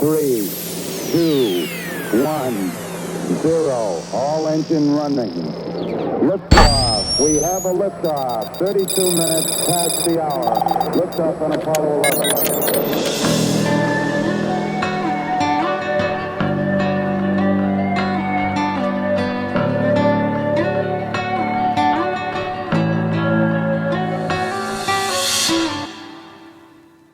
3, 2, 1, 0. All engine running. Liftoff. We have a liftoff. 32 minutes past the hour. Liftoff on Apollo 11.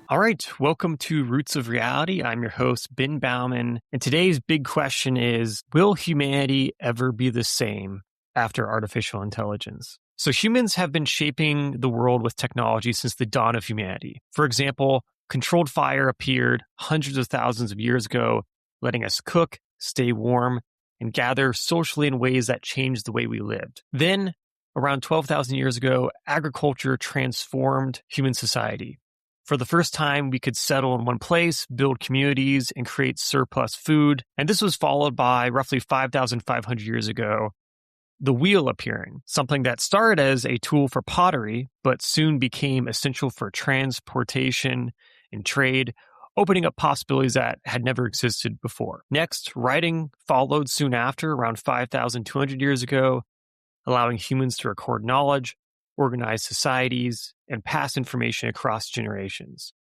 All right, welcome to Roots of Reality. I'm your host, Ben Baumann, and today's big question is, will humanity ever be the same after artificial intelligence? So humans have been shaping the world with technology since the dawn of humanity. For example, controlled fire appeared hundreds of thousands of years ago, letting us cook, stay warm, and gather socially in ways that changed the way we lived. Then, around 12,000 years ago, agriculture transformed human society. For the first time, we could settle in one place, build communities, and create surplus food. And this was followed by, roughly 5,500 years ago, the wheel appearing, something that started as a tool for pottery, but soon became essential for transportation and trade, opening up possibilities that had never existed before. Next, writing followed soon after, around 5,200 years ago, allowing humans to record knowledge, organize societies, and pass information across generations.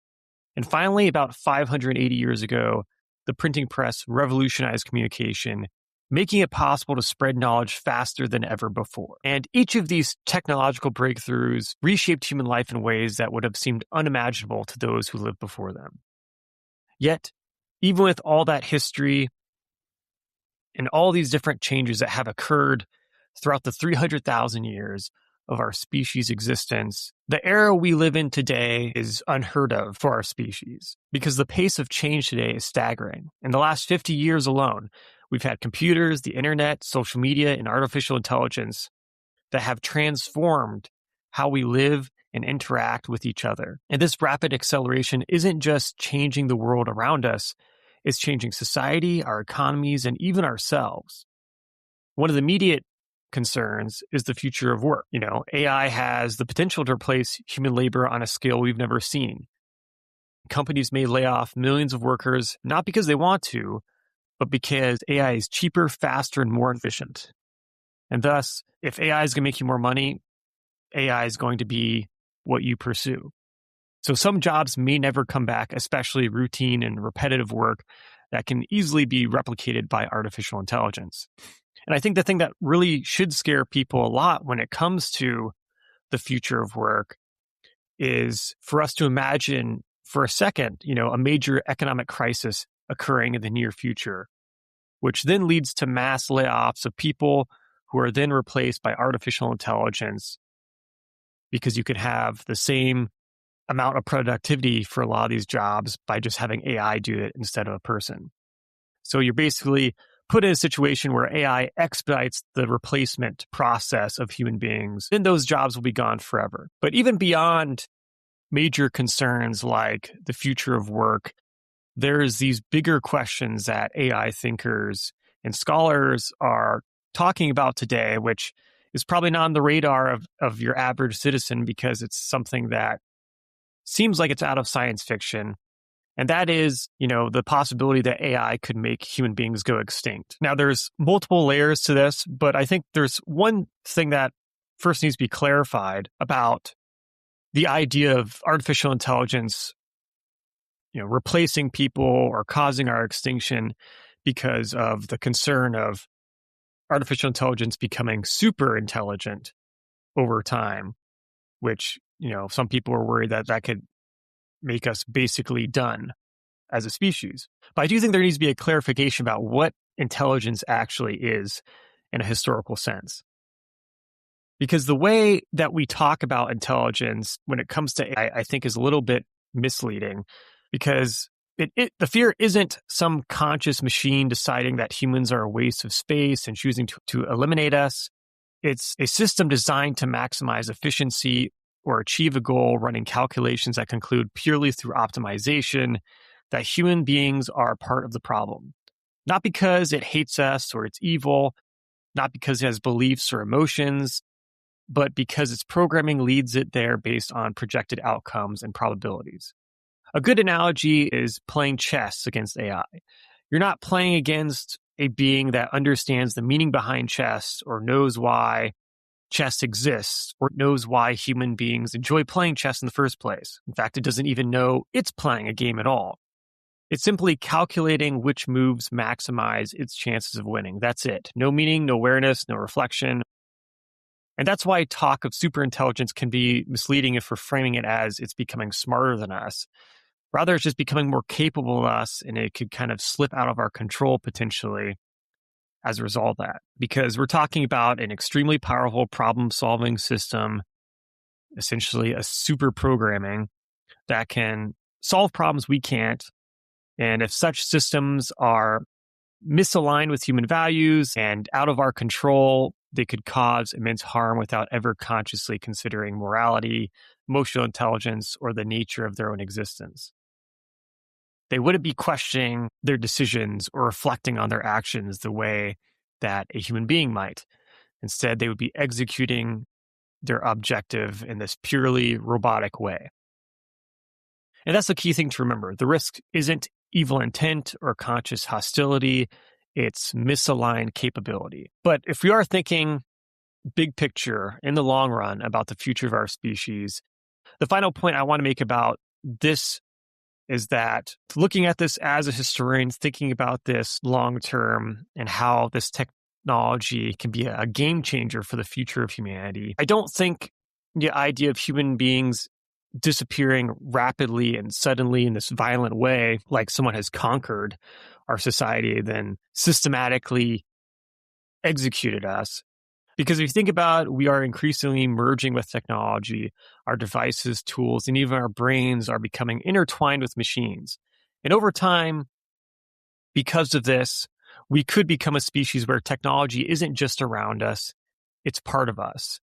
And finally, about 580 years ago, the printing press revolutionized communication, making it possible to spread knowledge faster than ever before. And each of these technological breakthroughs reshaped human life in ways that would have seemed unimaginable to those who lived before them. Yet, even with all that history and all these different changes that have occurred throughout the 300,000 years of our species' existence, the era we live in today is unheard of for our species because the pace of change today is staggering. In the last 50 years alone, we've had computers, the internet, social media, and artificial intelligence that have transformed how we live and interact with each other. And this rapid acceleration isn't just changing the world around us, it's changing society, our economies, and even ourselves. One of the immediate concerns is the future of work. AI has the potential to replace human labor on a scale we've never seen. Companies may lay off millions of workers, not because they want to, but because AI is cheaper, faster, and more efficient. And thus, if AI is going to make you more money, AI is going to be what you pursue. So some jobs may never come back, especially routine and repetitive work that can easily be replicated by artificial intelligence. And I think the thing that really should scare people a lot when it comes to the future of work is for us to imagine for a second, a major economic crisis occurring in the near future, which then leads to mass layoffs of people who are then replaced by artificial intelligence because you could have the same amount of productivity for a lot of these jobs by just having AI do it instead of a person. So you're basically put in a situation where AI expedites the replacement process of human beings, then those jobs will be gone forever. But even beyond major concerns like the future of work, there's these bigger questions that AI thinkers and scholars are talking about today, which is probably not on the radar of your average citizen because it's something that seems like it's out of science fiction. And that is, the possibility that AI could make human beings go extinct. Now, there's multiple layers to this, but I think there's one thing that first needs to be clarified about the idea of artificial intelligence, replacing people or causing our extinction because of the concern of artificial intelligence becoming super intelligent over time, which, some people are worried that that could make us basically done as a species. But I do think there needs to be a clarification about what intelligence actually is in a historical sense. Because the way that we talk about intelligence when it comes to AI, I think is a little bit misleading because the fear isn't some conscious machine deciding that humans are a waste of space and choosing to eliminate us. It's a system designed to maximize efficiency or achieve a goal running calculations that conclude purely through optimization that human beings are part of the problem. Not because it hates us or it's evil, not because it has beliefs or emotions, but because its programming leads it there based on projected outcomes and probabilities. A good analogy is playing chess against AI. You're not playing against a being that understands the meaning behind chess or knows why chess exists or knows why human beings enjoy playing chess in the first place. In fact, it doesn't even know it's playing a game at all. It's simply calculating which moves maximize its chances of winning. That's it. No meaning, no awareness, no reflection. And that's why talk of superintelligence can be misleading if we're framing it as it's becoming smarter than us. Rather, it's just becoming more capable of us, and it could kind of slip out of our control potentially as a result of that. Because we're talking about an extremely powerful problem-solving system, essentially a super programming that can solve problems we can't. And if such systems are misaligned with human values and out of our control, they could cause immense harm without ever consciously considering morality, emotional intelligence, or the nature of their own existence. They wouldn't be questioning their decisions or reflecting on their actions the way that a human being might. Instead, they would be executing their objective in this purely robotic way. And that's the key thing to remember. The risk isn't evil intent or conscious hostility, it's misaligned capability. But if we are thinking big picture in the long run about the future of our species, the final point I want to make about this is that looking at this as a historian, thinking about this long term and how this technology can be a game changer for the future of humanity, I don't think the idea of human beings disappearing rapidly and suddenly in this violent way, like someone has conquered our society, then systematically executed us. Because if you think about it, we are increasingly merging with technology. Our devices, tools, and even our brains are becoming intertwined with machines. And over time, because of this, we could become a species where technology isn't just around us, it's part of us.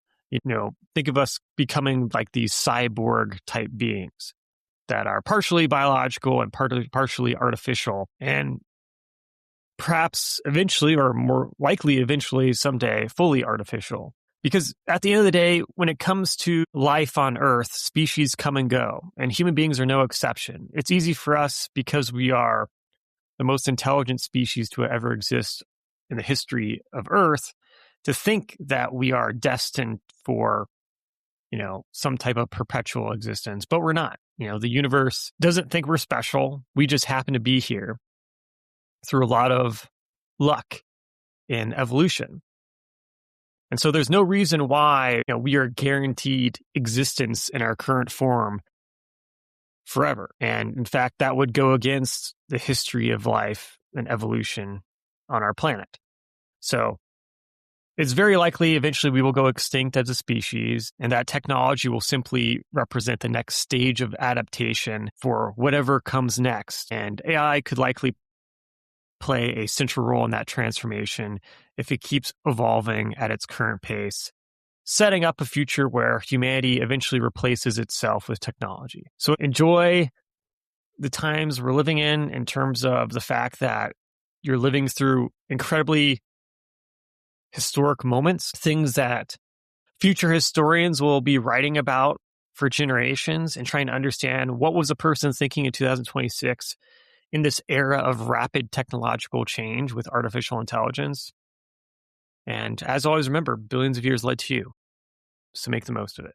Think of us becoming like these cyborg type beings that are partially biological and partially artificial. And perhaps eventually, or more likely eventually someday, fully artificial. Because at the end of the day, when it comes to life on Earth, species come and go, and human beings are no exception. It's easy for us because we are the most intelligent species to ever exist in the history of Earth to think that we are destined for, some type of perpetual existence, but we're not. The universe doesn't think we're special. We just happen to be here through a lot of luck in evolution. And so there's no reason why we are guaranteed existence in our current form forever. And in fact, that would go against the history of life and evolution on our planet. So it's very likely eventually we will go extinct as a species, and that technology will simply represent the next stage of adaptation for whatever comes next. And AI could likely play a central role in that transformation if it keeps evolving at its current pace, setting up a future where humanity eventually replaces itself with technology. So enjoy the times we're living in terms of the fact that you're living through incredibly historic moments, things that future historians will be writing about for generations and trying to understand what was a person thinking in 2026 in this era of rapid technological change with artificial intelligence. And as always, remember, billions of years led to you. So make the most of it.